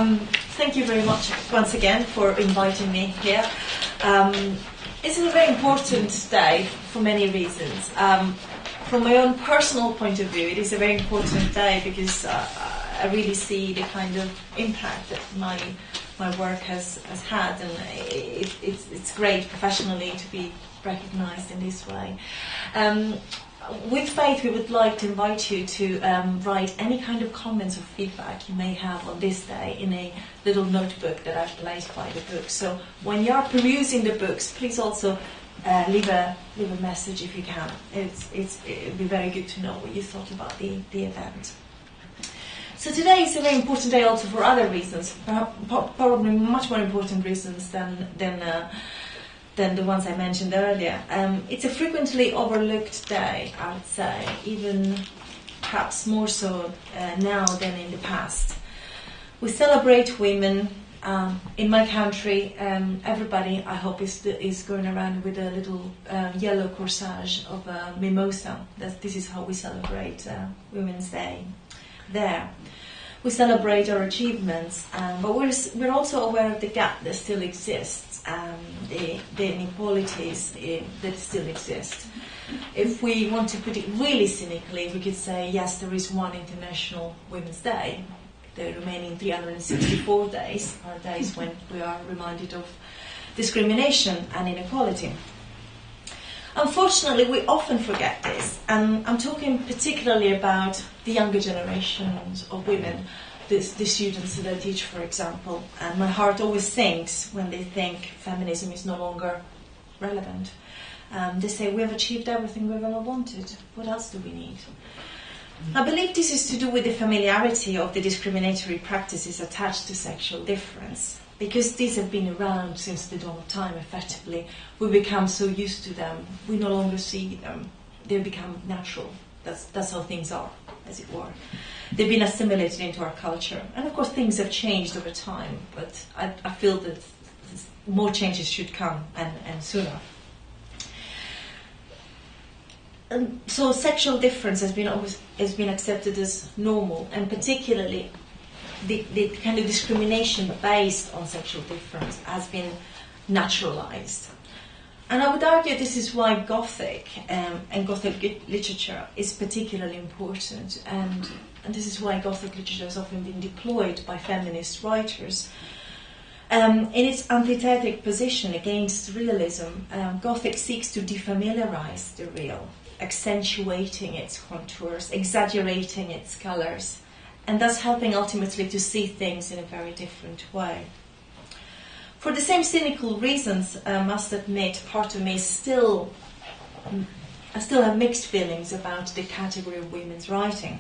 Thank you very much once again for inviting me here. It's a very important day for many reasons. From my own personal point of view, it is a very important day because I really see the kind of impact that my work has had, and it's great professionally to be recognised in this way. With Faith, we would like to invite you to write any kind of comments or feedback you may have on this day in a little notebook that I've placed by the book. So when you are perusing the books, please also leave a message if you can. It'd be very good to know what you thought about the event. So today is a very important day also for other reasons, probably much more important reasons than the ones I mentioned earlier. It's a frequently overlooked day, I would say, even perhaps more so now than in the past. We celebrate women. In my country, everybody, I hope, is going around with a little yellow corsage of a mimosa. This is how we celebrate Women's Day there. We celebrate our achievements, but we're also aware of the gap that still exists, the inequalities that still exist. If we want to put it really cynically, we could say, yes, there is one International Women's Day. The remaining 364 days are days when we are reminded of discrimination and inequality. Unfortunately, we often forget this, and I'm talking particularly about the younger generations of women, the students that I teach, for example, and my heart always sinks when they think feminism is no longer relevant. They say, we have achieved everything we've ever wanted, what else do we need? I believe this is to do with the familiarity of the discriminatory practices attached to sexual difference. Because these have been around since the dawn of time, effectively, we become so used to them, we no longer see them. They become natural. That's how things are, as it were. They've been assimilated into our culture. And of course, things have changed over time, but I feel that more changes should come, and sooner. So sexual difference has been accepted as normal, and particularly the kind of discrimination based on sexual difference has been naturalized. And I would argue this is why Gothic and Gothic literature is particularly important, and this is why Gothic literature has often been deployed by feminist writers. In its antithetic position against realism, Gothic seeks to defamiliarize the real, accentuating its contours, exaggerating its colours, and thus helping ultimately to see things in a very different way. For the same cynical reasons, I must admit, part of me I still have mixed feelings about the category of women's writing.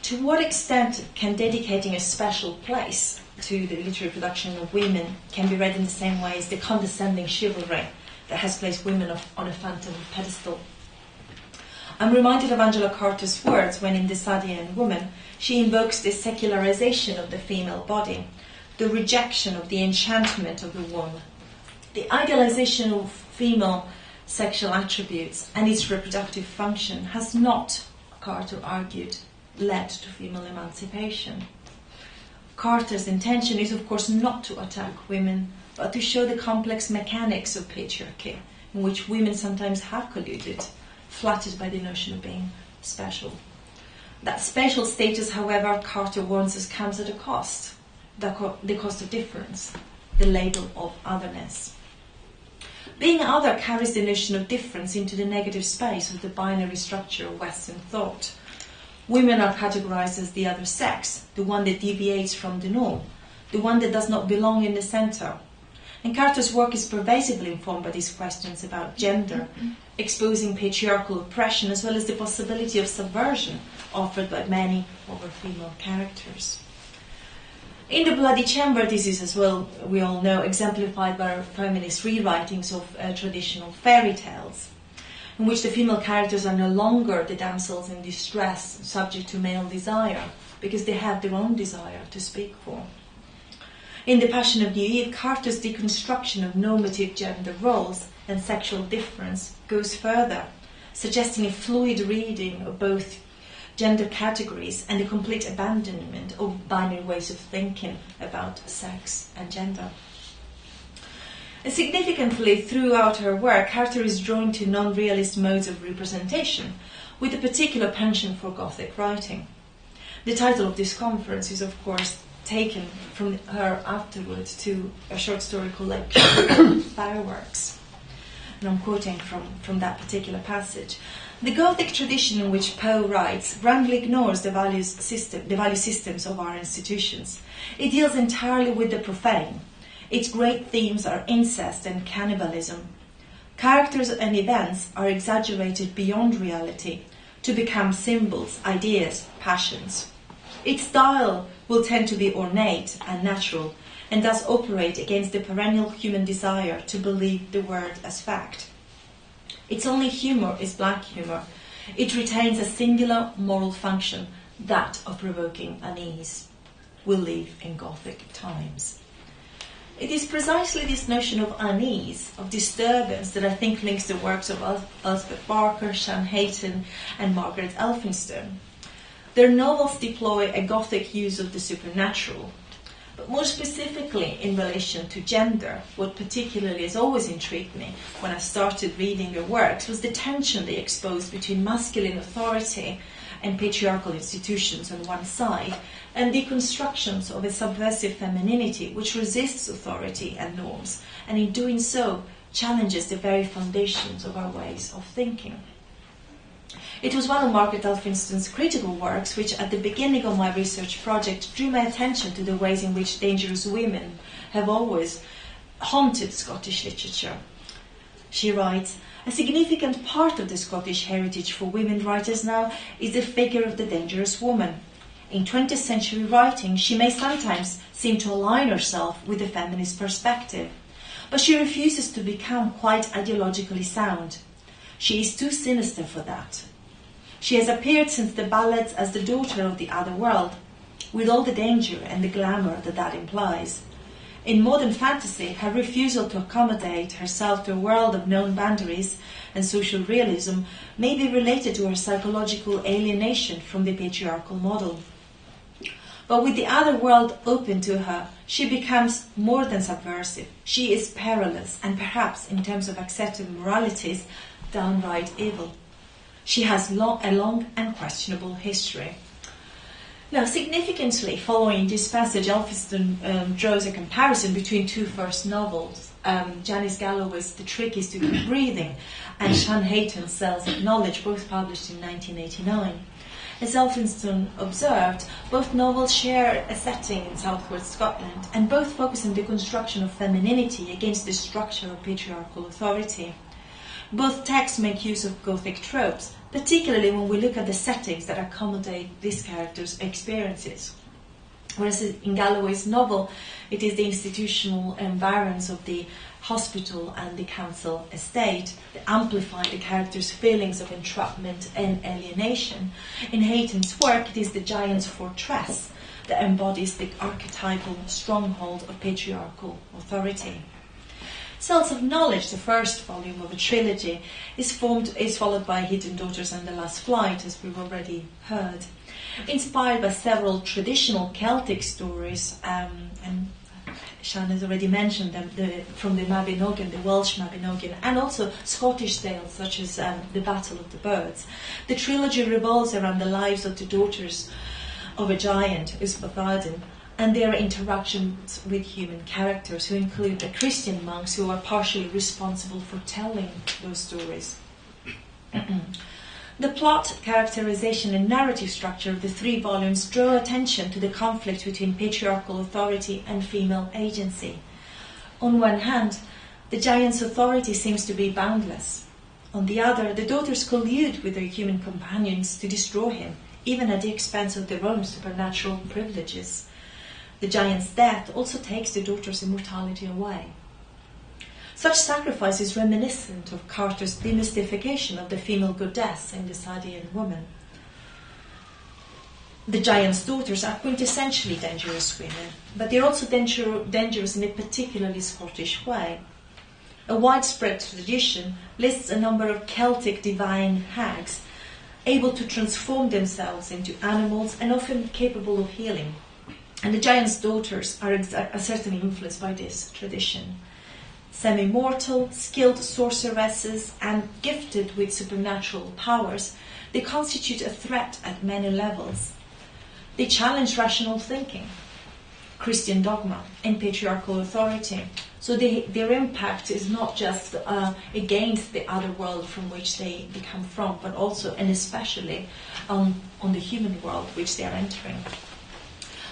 To what extent can dedicating a special place to the literary production of women can be read in the same way as the condescending chivalry that has placed women on a phantom pedestal? I'm reminded of Angela Carter's words when in The Sadian Woman she invokes the secularization of the female body, the rejection of the enchantment of the womb, the idealization of female sexual attributes and its reproductive function has not, Carter argued, led to female emancipation. Carter's intention is, of course, not to attack women, but to show the complex mechanics of patriarchy, in which women sometimes have colluded, flattered by the notion of being special. That special status, however, Carter warns us, comes at a cost, the cost of difference, the label of otherness. Being other carries the notion of difference into the negative space of the binary structure of Western thought. Women are categorized as the other sex, the one that deviates from the norm, the one that does not belong in the center. And Carter's work is pervasively informed by these questions about gender, exposing patriarchal oppression as well as the possibility of subversion offered by many of her female characters. In The Bloody Chamber, this is as well, we all know, exemplified by our feminist rewritings of traditional fairy tales, in which the female characters are no longer the damsels in distress subject to male desire, because they have their own desire to speak for. In The Passion of New Eve, Carter's deconstruction of normative gender roles and sexual difference goes further, suggesting a fluid reading of both gender categories and the complete abandonment of binary ways of thinking about sex and gender. And significantly, throughout her work, Harter is drawn to non-realist modes of representation, with a particular penchant for Gothic writing. The title of this conference is, of course, taken from her afterwards to a short story collection, Fireworks. And I'm quoting from that particular passage. The Gothic tradition in which Poe writes wrongly ignores the value systems of our institutions. It deals entirely with the profane. Its great themes are incest and cannibalism. Characters and events are exaggerated beyond reality to become symbols, ideas, passions. Its style will tend to be ornate and natural, and thus operate against the perennial human desire to believe the word as fact. Its only humour is black humour. It retains a singular moral function, that of provoking unease. We live in Gothic times. It is precisely this notion of unease, of disturbance, that I think links the works of Elspeth Barker, Sian Hayton, and Margaret Elphinstone. Their novels deploy a Gothic use of the supernatural, but more specifically in relation to gender. What particularly has always intrigued me when I started reading their works was the tension they exposed between masculine authority and patriarchal institutions on one side, and the constructions of a subversive femininity which resists authority and norms, and in doing so challenges the very foundations of our ways of thinking. It was one of Margaret Elphinstone's critical works which, at the beginning of my research project, drew my attention to the ways in which dangerous women have always haunted Scottish literature. She writes, "A significant part of the Scottish heritage for women writers now is the figure of the dangerous woman. In 20th century writing, she may sometimes seem to align herself with the feminist perspective, but she refuses to become quite ideologically sound. She is too sinister for that. She has appeared since the ballads as the daughter of the other world, with all the danger and the glamour that implies. In modern fantasy, her refusal to accommodate herself to a world of known boundaries and social realism may be related to her psychological alienation from the patriarchal model. But with the other world open to her, she becomes more than subversive. She is perilous and perhaps, in terms of accepted moralities, downright evil. She has a long and questionable history." Now, significantly, following this passage, Elphinstone draws a comparison between two first novels, Janice Galloway's The Trick is to Keep Breathing and Sian Hayton's Cells of Knowledge, both published in 1989. As Elphinstone observed, both novels share a setting in southwest Scotland, and both focus on the construction of femininity against the structure of patriarchal authority. Both texts make use of Gothic tropes, particularly when we look at the settings that accommodate these characters' experiences. Whereas in Galloway's novel, it is the institutional environs of the hospital and the council estate that amplify the characters' feelings of entrapment and alienation. In Hayton's work, it is the giant's fortress that embodies the archetypal stronghold of patriarchal authority. Cells of Knowledge, the first volume of a trilogy, is followed by Hidden Daughters and The Last Flight, as we've already heard. Inspired by several traditional Celtic stories, and Sian has already mentioned them, from the Mabinogion, the Welsh Mabinogion, and also Scottish tales such as The Battle of the Birds. The trilogy revolves around the lives of the daughters of a giant, Usbadden, and their interactions with human characters, who include the Christian monks who are partially responsible for telling those stories. The plot, characterization, and narrative structure of the three volumes draw attention to the conflict between patriarchal authority and female agency. On one hand, the giant's authority seems to be boundless. On the other, the daughters collude with their human companions to destroy him, even at the expense of their own supernatural privileges. The giant's death also takes the daughter's immortality away. Such sacrifice is reminiscent of Carter's demystification of the female goddess in the Sadian woman. The giant's daughters are quintessentially dangerous women, but they're also dangerous in a particularly Scottish way. A widespread tradition lists a number of Celtic divine hags, able to transform themselves into animals and often capable of healing. And the giant's daughters are certainly influenced by this tradition. Semi-mortal, skilled sorceresses, and gifted with supernatural powers, they constitute a threat at many levels. They challenge rational thinking, Christian dogma, and patriarchal authority. So their impact is not just against the other world from which they come from, but also and especially on the human world which they are entering.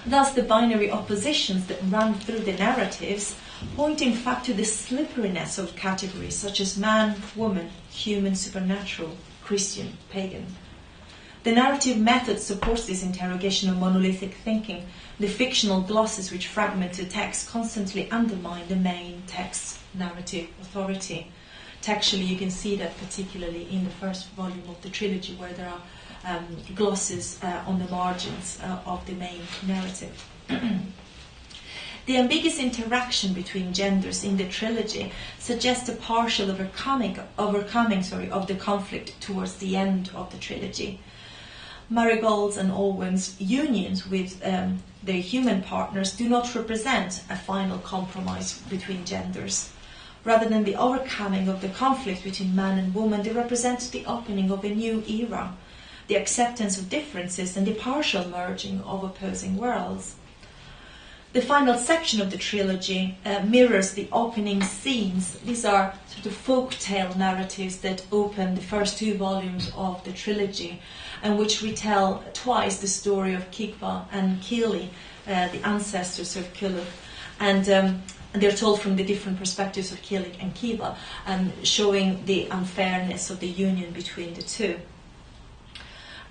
Thus, the binary oppositions that run through the narratives point in fact to the slipperiness of categories such as man, woman, human, supernatural, Christian, pagan. The narrative method supports this interrogation of monolithic thinking. The fictional glosses which fragment the text constantly undermine the main text's narrative authority. Textually, you can see that particularly in the first volume of the trilogy, where there are glosses on the margins of the main narrative. The ambiguous interaction between genders in the trilogy suggests a partial overcoming of the conflict towards the end of the trilogy. Marigold's and Olwen's unions with their human partners do not represent a final compromise between genders. Rather than the overcoming of the conflict between man and woman, they represent the opening of a new era, the acceptance of differences, and the partial merging of opposing worlds. The final section of the trilogy mirrors the opening scenes. These are sort of folk tale narratives that open the first two volumes of the trilogy, and which retell twice the story of Kigva and Kili, the ancestors of Kuluk. And they're told from the different perspectives of Kilik and Kiva, showing the unfairness of the union between the two.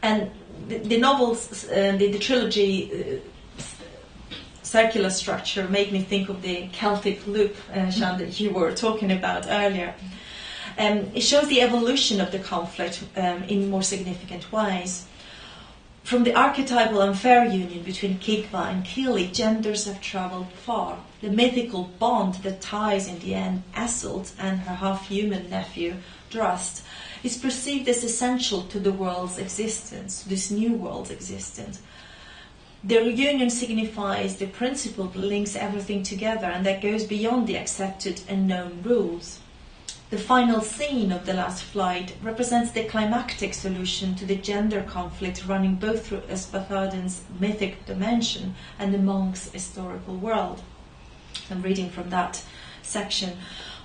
And the novels, the trilogy circular structure made me think of the Celtic loop, Sean, that you were talking about earlier. It shows the evolution of the conflict in more significant ways. From the archetypal unfair union between Kigva and Kili, genders have travelled far. The mythical bond that ties in the end Iseult and her half-human nephew, Drust, is perceived as essential to the world's existence, this new world's existence. Their union signifies the principle that links everything together and that goes beyond the accepted and known rules. The final scene of The Last Flight represents the climactic solution to the gender conflict running both through Esbathaden's mythic dimension and the monk's historical world. I'm reading from that section.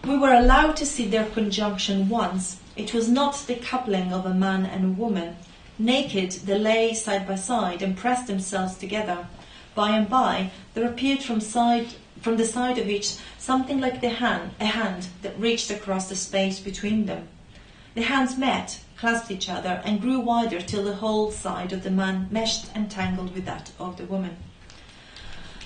We were allowed to see their conjunction once. It was not the coupling of a man and a woman. Naked, they lay side by side and pressed themselves together. By and by, there appeared from the side of each something like a hand that reached across the space between them. The hands met, clasped each other, and grew wider till the whole side of the man meshed and tangled with that of the woman.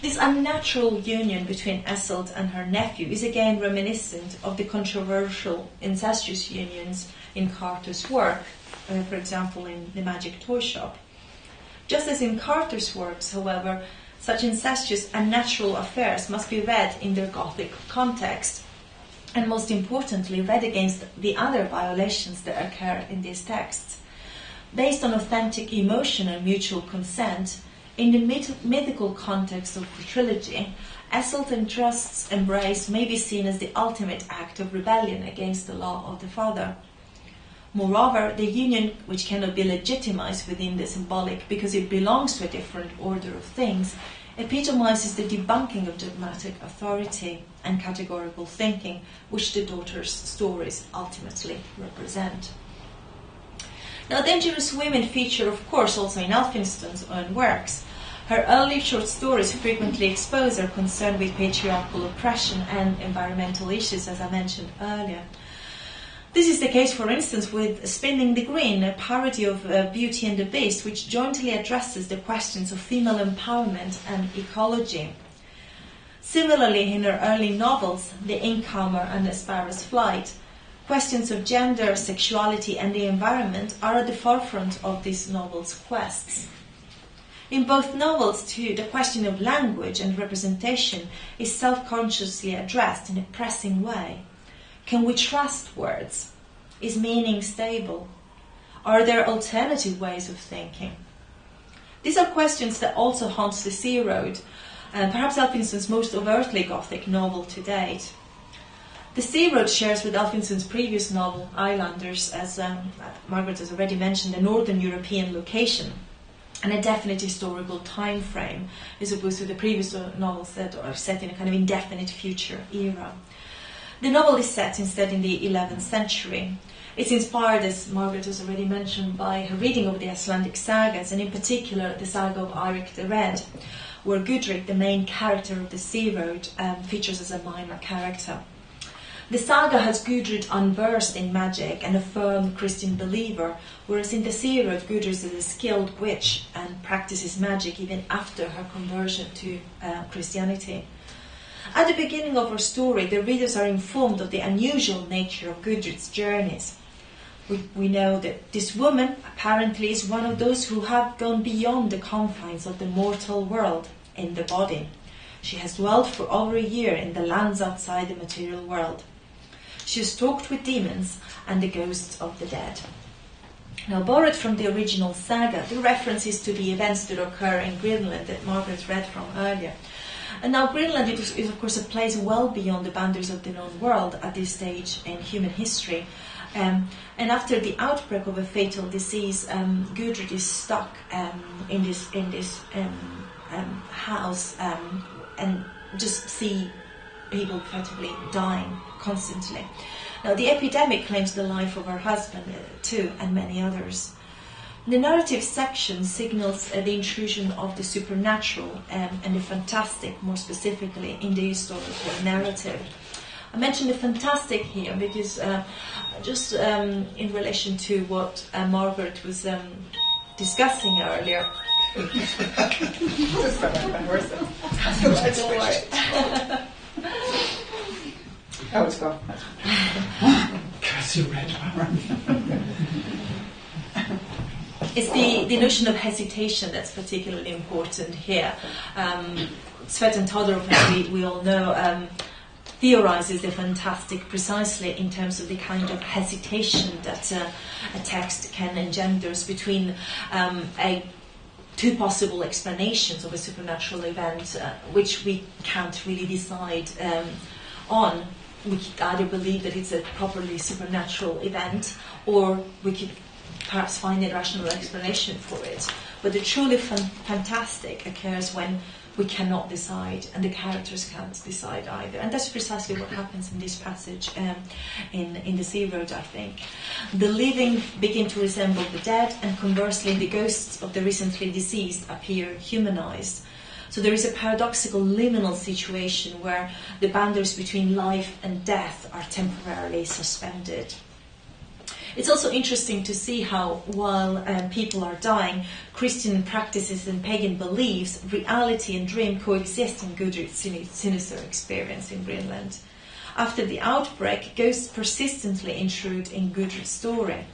This unnatural union between Iseult and her nephew is again reminiscent of the controversial incestuous unions in Carter's work, for example in The Magic Toy Shop. Just as in Carter's works, however, such incestuous unnatural affairs must be read in their Gothic context, and most importantly, read against the other violations that occur in these texts. Based on authentic emotion and mutual consent, in the mythical context of the trilogy, Iseult and Drust's embrace may be seen as the ultimate act of rebellion against the law of the father. Moreover, the union, which cannot be legitimized within the symbolic because it belongs to a different order of things, epitomizes the debunking of dogmatic authority and categorical thinking, which the daughters' stories ultimately represent. Now, Dangerous Women feature, of course, also in Elphinstone's own works. Her early short stories frequently expose her concern with patriarchal oppression and environmental issues, as I mentioned earlier. This is the case, for instance, with Spinning the Green, a parody of Beauty and the Beast, which jointly addresses the questions of female empowerment and ecology. Similarly, in her early novels, The Incomer and The Sparrow's Flight, questions of gender, sexuality, and the environment are at the forefront of these novels' quests. In both novels, too, the question of language and representation is self-consciously addressed in a pressing way. Can we trust words? Is meaning stable? Are there alternative ways of thinking? These are questions that also haunt The Sea Road, and perhaps Elphinson's most overtly Gothic novel to date. The Sea Road shares with Elphinson's previous novel, Islanders, as Margaret has already mentioned, a northern European location and a definite historical time frame, as opposed to the previous novels that are set in a kind of indefinite future era. The novel is set instead in the 11th century. It's inspired, as Margaret has already mentioned, by her reading of the Icelandic sagas, and in particular the saga of Eirik the Red, where Gudrid, the main character of The Sea Road, features as a minor character. The saga has Gudrid unversed in magic and a firm Christian believer, whereas in The Sea Road, Gudrid is a skilled witch and practices magic even after her conversion to Christianity. At the beginning of our story, the readers are informed of the unusual nature of Gudrid's journeys. We know that this woman apparently is one of those who have gone beyond the confines of the mortal world in the body. She has dwelt for over a year in the lands outside the material world. She has talked with demons and the ghosts of the dead. Now, borrowed from the original saga, the references to the events that occur in Greenland that Margaret read from earlier. And now Greenland is of course a place well beyond the boundaries of the known world at this stage in human history. And after the outbreak of a fatal disease, Gudrid is stuck in this house and just see people effectively dying constantly. Now, the epidemic claims the life of her husband too, and many others. The narrative section signals the intrusion of the supernatural and the fantastic, more specifically, in the historical narrative. I mention the fantastic here because just in relation to what Margaret was discussing earlier. Oh, it's gone. It's the notion of hesitation that's particularly important here. Svetlana Todorov, as we all know, theorizes the fantastic precisely in terms of the kind of hesitation that a text can engender between two possible explanations of a supernatural event, which we can't really decide on. We could either believe that it's a properly supernatural event, or we could perhaps find a rational explanation for it. But the truly fantastic occurs when we cannot decide, and the characters can't decide either. And that's precisely what happens in this passage in The Sea Road, I think. The living begin to resemble the dead, and conversely, the ghosts of the recently deceased appear humanized. So there is a paradoxical liminal situation where the boundaries between life and death are temporarily suspended. It's also interesting to see how, while people are dying, Christian practices and pagan beliefs, reality and dream coexist in Gudrid's sinister experience in Greenland. After the outbreak, ghosts persistently intrude in Gudrid's story.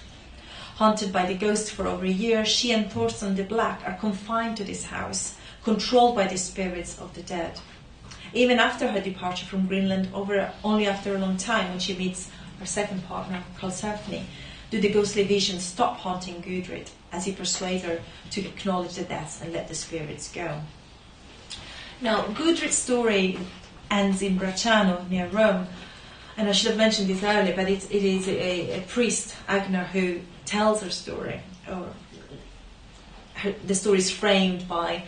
Haunted by the ghost for over a year, she and Thorsten the Black are confined to this house, controlled by the spirits of the dead. Even after her departure from Greenland, only after a long time, when she meets her second partner, Karlsefni, do the ghostly visions stop haunting Gudrid, as he persuades her to acknowledge the deaths and let the spirits go. Now, Gudrid's story ends in Bracciano, near Rome, and I should have mentioned this earlier, but it is a priest, Agnar, who tells her story. The story is framed by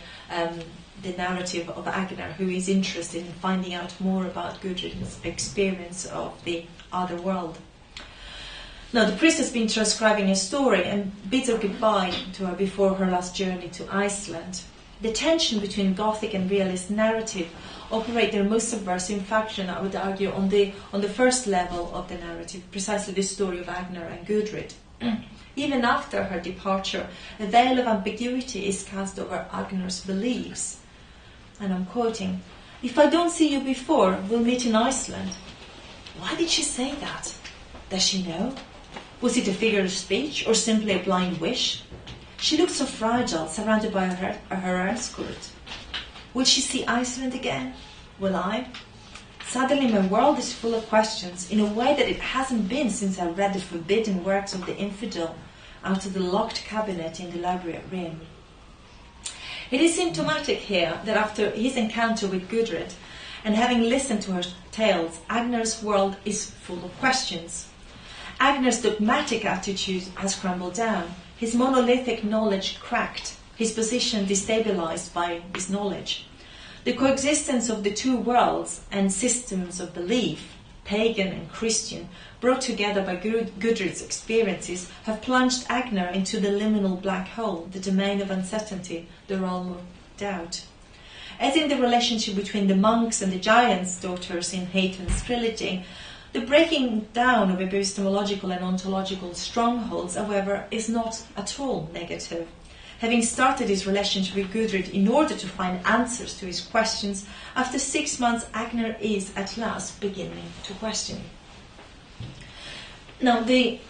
the narrative of Agnar, who is interested in finding out more about Gudrid's experience of the other world. Now, the priest has been transcribing a story and bids her goodbye to her before her last journey to Iceland. The tension between Gothic and realist narrative operate their most subversive function, I would argue, on the first level of the narrative, precisely the story of Agnar and Gudrid. Even after her departure, a veil of ambiguity is cast over Agnar's beliefs. And I'm quoting, "If I don't see you before, we'll meet in Iceland." Why did she say that? Does she know? Was it a figure of speech or simply a blind wish? She looked so fragile, surrounded by her escort. Will she see Iceland again? Will I? Suddenly my world is full of questions, in a way that it hasn't been since I read the forbidden works of the infidel, out of the locked cabinet in the library at Rheims. It is symptomatic here that after his encounter with Gudrid, and having listened to her tales, Agner's world is full of questions. Agner's dogmatic attitude has crumbled down, his monolithic knowledge cracked, his position destabilized by his knowledge. The coexistence of the two worlds and systems of belief, pagan and Christian, brought together by Gudrid's experiences, have plunged Agner into the liminal black hole, the domain of uncertainty, the realm of doubt. As in the relationship between the monks and the giant's daughters in Hayton's trilogy, the breaking down of epistemological and ontological strongholds, however, is not at all negative. Having started his relationship with Gudrid in order to find answers to his questions, after 6 months Agner is at last beginning to question. Now, the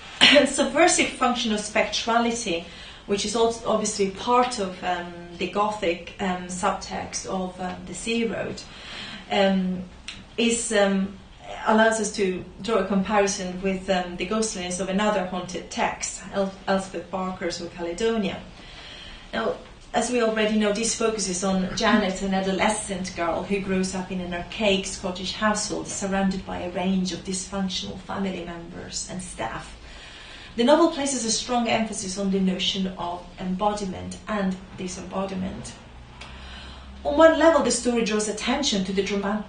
subversive function of spectrality, which is also obviously part of the Gothic subtext of the Sea Road, allows us to draw a comparison with the ghostliness of another haunted text, Elspeth Barker's of Caledonia. Now, as we already know, this focuses on Janet, an adolescent girl who grows up in an archaic Scottish household surrounded by a range of dysfunctional family members and staff. The novel places a strong emphasis on the notion of embodiment and disembodiment. On one level, the story draws attention to the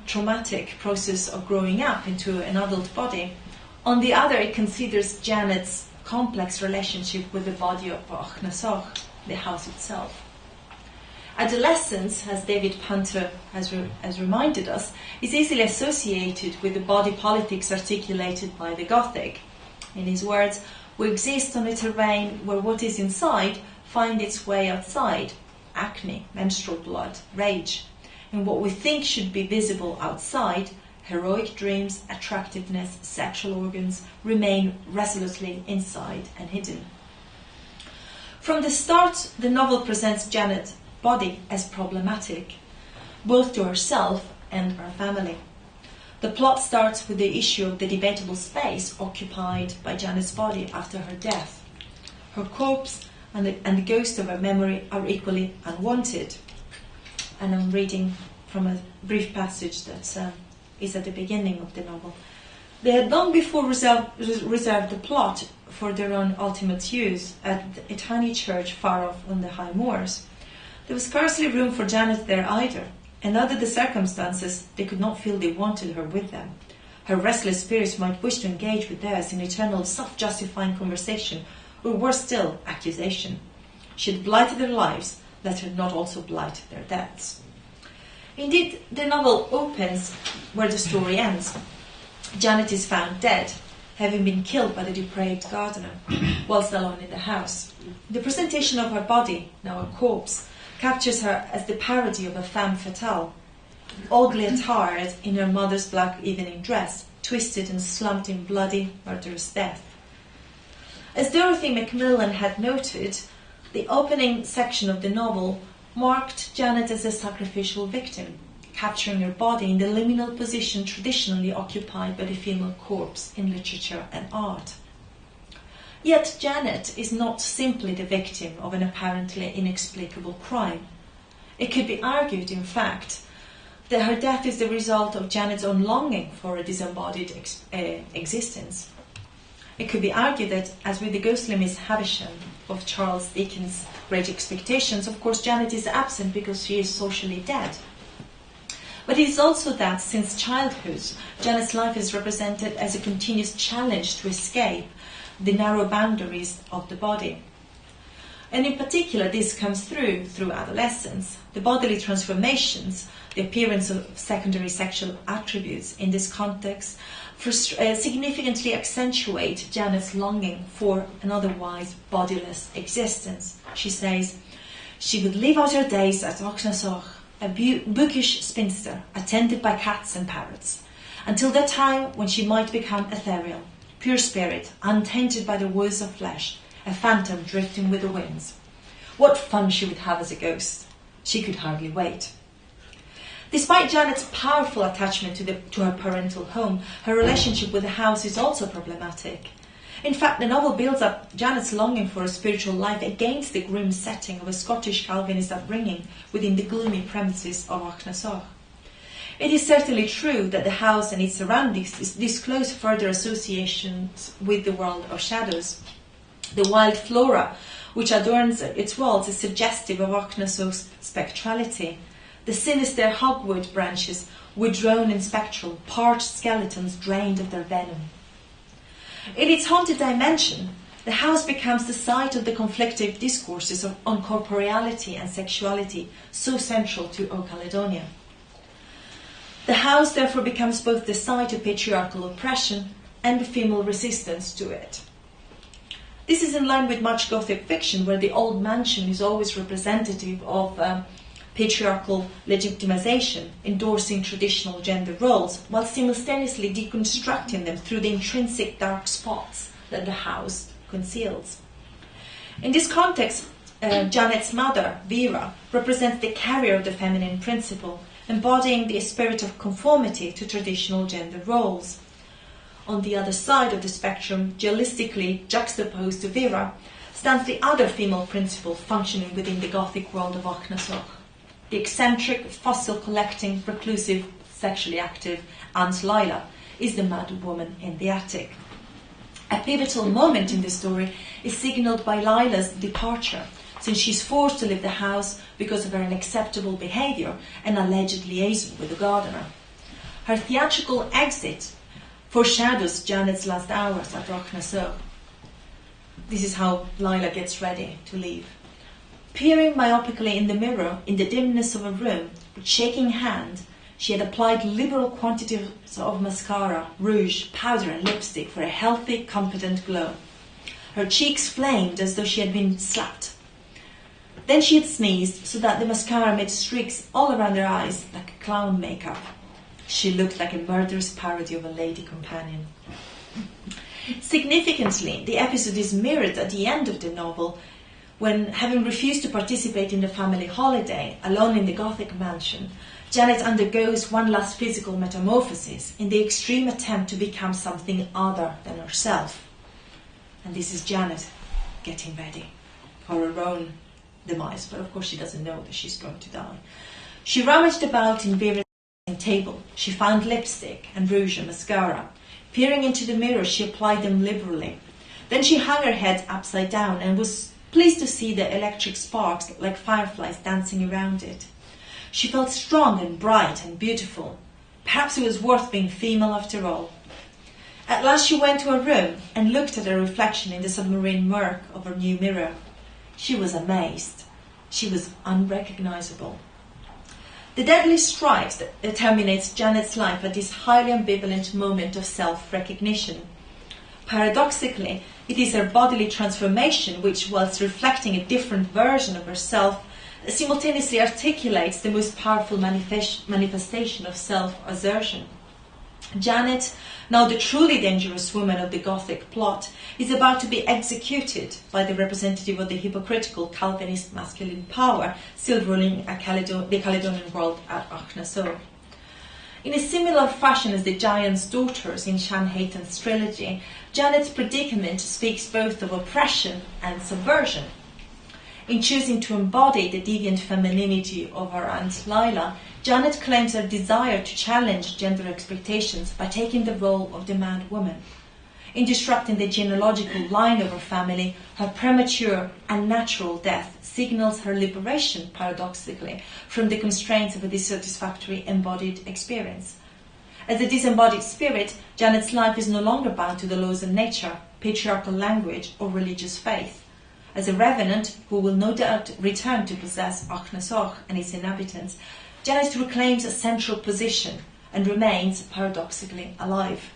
traumatic process of growing up into an adult body. On the other, it considers Janet's complex relationship with the body of Achnasoch, the house itself. Adolescence, as David Punter has reminded us, is easily associated with the body politics articulated by the Gothic. In his words, we exist on a terrain where what is inside finds its way outside, acne, menstrual blood, rage, and what we think should be visible outside, heroic dreams, attractiveness, sexual organs, remain resolutely inside and hidden. From the start, the novel presents Janet's body as problematic, both to herself and her family. The plot starts with the issue of the debatable space occupied by Janet's body after her death. Her corpse and the ghost of her memory are equally unwanted. And I'm reading from a brief passage that is at the beginning of the novel. They had long before reserved the plot for their own ultimate use at a tiny church far off on the high moors. There was scarcely room for Janet there either, and under the circumstances they could not feel they wanted her with them. Her restless spirits might wish to engage with theirs in eternal self-justifying conversation, or worse still, accusation. She had blighted their lives, let her not also blight their deaths. Indeed, the novel opens where the story ends. Janet is found dead, having been killed by the depraved gardener, whilst alone in the house. The presentation of her body, now a corpse, captures her as the parody of a femme fatale, oddly attired in her mother's black evening dress, twisted and slumped in bloody, murderous death. As Dorothy Macmillan had noted, the opening section of the novel marked Janet as a sacrificial victim, capturing her body in the liminal position traditionally occupied by the female corpse in literature and art. Yet Janet is not simply the victim of an apparently inexplicable crime. It could be argued, in fact, that her death is the result of Janet's own longing for a disembodied existence. It could be argued that, as with the ghostly Miss Havisham of Charles Dickens' Great Expectations, of course Janet is absent because she is socially dead. But it is also that, since childhood, Janet's life is represented as a continuous challenge to escape the narrow boundaries of the body. And in particular, this comes through adolescence. The bodily transformations, the appearance of secondary sexual attributes in this context, significantly accentuate Janet's longing for an otherwise bodiless existence. She says, she would live out her days at Ochnasoch, a bookish spinster, attended by cats and parrots, until that time when she might become ethereal, pure spirit, untainted by the woes of flesh, a phantom drifting with the winds. What fun she would have as a ghost! She could hardly wait. Despite Janet's powerful attachment to her parental home, her relationship with the house is also problematic. In fact, the novel builds up Janet's longing for a spiritual life against the grim setting of a Scottish Calvinist upbringing within the gloomy premises of Achnasoch. It is certainly true that the house and its surroundings disclose further associations with the world of shadows. The wild flora which adorns its walls is suggestive of Achnasoch's spectrality. The sinister hogwood branches withdrawn and spectral, parched skeletons drained of their venom. In its haunted dimension, the house becomes the site of the conflictive discourses on corporeality and sexuality so central to O Caledonia. The house therefore becomes both the site of patriarchal oppression and the female resistance to it. This is in line with much Gothic fiction, where the old mansion is always representative of patriarchal legitimization, endorsing traditional gender roles, while simultaneously deconstructing them through the intrinsic dark spots that the house conceals. In this context, Janet's mother, Vera, represents the carrier of the feminine principle, embodying the spirit of conformity to traditional gender roles. On the other side of the spectrum, dualistically juxtaposed to Vera, stands the other female principle functioning within the Gothic world of Achnasoch. The eccentric, fossil-collecting, reclusive, sexually active Aunt Lila is the mad woman in the attic. A pivotal moment in the story is signalled by Lila's departure, since she's forced to leave the house because of her unacceptable behaviour and alleged liaison with the gardener. Her theatrical exit foreshadows Janet's last hours at Achnasoch. This is how Lila gets ready to leave. Peering myopically in the mirror in the dimness of a room, with shaking hand, she had applied liberal quantities of mascara, rouge, powder and lipstick for a healthy, competent glow. Her cheeks flamed as though she had been slapped. Then she had sneezed so that the mascara made streaks all around her eyes like clown makeup. She looked like a murderous parody of a lady companion. Significantly, the episode is mirrored at the end of the novel when, having refused to participate in the family holiday, alone in the Gothic mansion, Janet undergoes one last physical metamorphosis in the extreme attempt to become something other than herself. And this is Janet getting ready for her own demise, but of course she doesn't know that she's going to die. She rummaged about in Vera's table. She found lipstick and rouge and mascara. Peering into the mirror, she applied them liberally. Then she hung her head upside down and was pleased to see the electric sparks like fireflies dancing around it. She felt strong and bright and beautiful. Perhaps it was worth being female after all. At last she went to her room and looked at her reflection in the submarine murk of her new mirror. She was amazed. She was unrecognizable. The deadly strike that terminates Janet's life at this highly ambivalent moment of self-recognition. Paradoxically, it is her bodily transformation which, whilst reflecting a different version of herself, simultaneously articulates the most powerful manifestation of self-assertion. Janet, now the truly dangerous woman of the Gothic plot, is about to be executed by the representative of the hypocritical Calvinist masculine power still ruling the Caledonian world at Achnasoch. In a similar fashion as the Giant's Daughters in Shan Hayton's trilogy, Janet's predicament speaks both of oppression and subversion. In choosing to embody the deviant femininity of her Aunt Lila, Janet claims her desire to challenge gender expectations by taking the role of the mad woman. In disrupting the genealogical line of her family, her premature and natural death signals her liberation, paradoxically, from the constraints of a dissatisfactory embodied experience. As a disembodied spirit, Janet's life is no longer bound to the laws of nature, patriarchal language, or religious faith. As a revenant who will no doubt return to possess Achnasoch and its inhabitants, Janet reclaims a central position and remains, paradoxically, alive.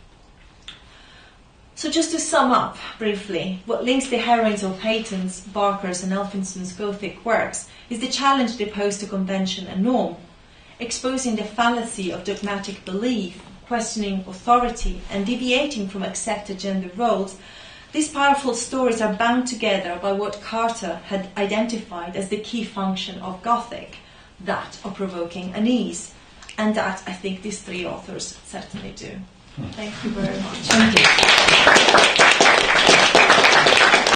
So just to sum up briefly, what links the heroines of Hayton's, Barker's and Elphinson's Gothic works is the challenge they pose to convention and norm, exposing the fallacy of dogmatic belief, questioning authority and deviating from accepted gender roles. These powerful stories are bound together by what Carter had identified as the key function of Gothic, that of provoking unease, and that I think these three authors certainly do. Thank you very much. Thank you.